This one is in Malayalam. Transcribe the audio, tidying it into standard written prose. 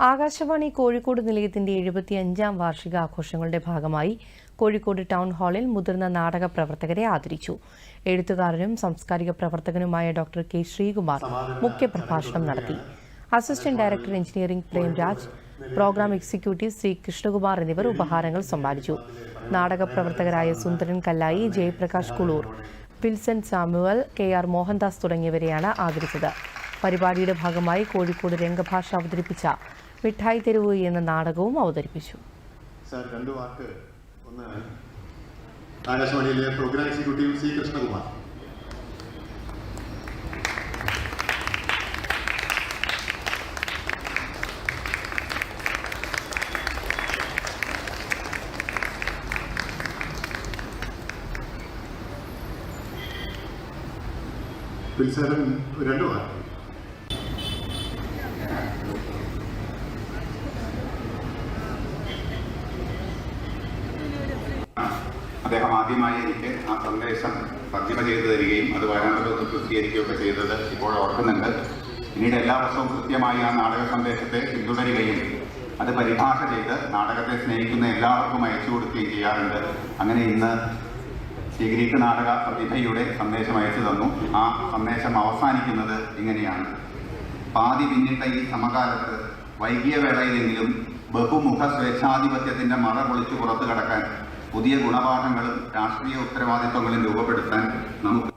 ആകാശവാണി കോഴിക്കോട് നിലയത്തിന്റെ 75-ാം വാർഷികാഘോഷങ്ങളുടെ ഭാഗമായി കോഴിക്കോട് ടൗൺ ഹാളിൽ മുതിർന്ന നാടക പ്രവർത്തകരെ ആദരിച്ചു. എഴുത്തുകാരനും സാംസ്കാരിക പ്രവർത്തകനുമായ ഡോക്ടർ കെ ശ്രീകുമാർ മുഖ്യപ്രഭാഷണം നടത്തി. Assistant director engineering Premraj, programme executive Shri Krishnakumar എന്നിവർ ഉപഹാരങ്ങൾ സമ്മാനിച്ചു. നാടക പ്രവർത്തകരായ Sundaran Kallayi, Jayaprakash Kulur, Wilson Samuel, K R. Mohandas തുടങ്ങിയവരെയാണ് ആദരിച്ചത്. പരിപാടിയുടെ ഭാഗമായി കോഴിക്കോട് രംഗഭാഷ അവതരിപ്പിച്ച മിഠായി തെരുവ് എന്ന നാടകവും അവതരിപ്പിച്ചു. ആകാശവാണിയിലെ programme executive Shri Krishnakumar. Wilson 2 വാക്ക്. അദ്ദേഹം ആദ്യമായി എനിക്ക് ആ സന്ദേശം തർജ്ജമ ചെയ്തു തരികയും അത് വരാണ്ടതൊന്ന് പ്രസിദ്ധീകരിക്കുകയൊക്കെ ചെയ്തത് ഇപ്പോൾ ഓർക്കുന്നുണ്ട്. പിന്നീട് എല്ലാ വർഷവും കൃത്യമായി ആ നാടക സന്ദേശത്തെ പിന്തുടരുകയും അത് പരിഭാഷ ചെയ്ത് നാടകത്തെ സ്നേഹിക്കുന്ന എല്ലാവർക്കും അയച്ചു കൊടുക്കുകയും ചെയ്യാറുണ്ട്. അങ്ങനെ ഇന്ന് ഈ ഗ്രീക്ക് നാടക പ്രതിഭയുടെ സന്ദേശം അയച്ചു തന്നു. ആ സന്ദേശം അവസാനിക്കുന്നത് ഇങ്ങനെയാണ്: പാതി പിന്നിട്ട ഈ സമകാലത്ത് വൈകിയ വേളയിലെങ്കിലും ബഹുമുഖ സ്വേച്ഛാധിപത്യത്തിന്റെ മറ പൊളിച്ചു പുറത്തു കടക്കാൻ പുതിയ ഗുണപാഠങ്ങളും രാഷ്ട്രീയ ഉത്തരവാദിത്വങ്ങളും രൂപപ്പെടുത്താൻ നമുക്ക്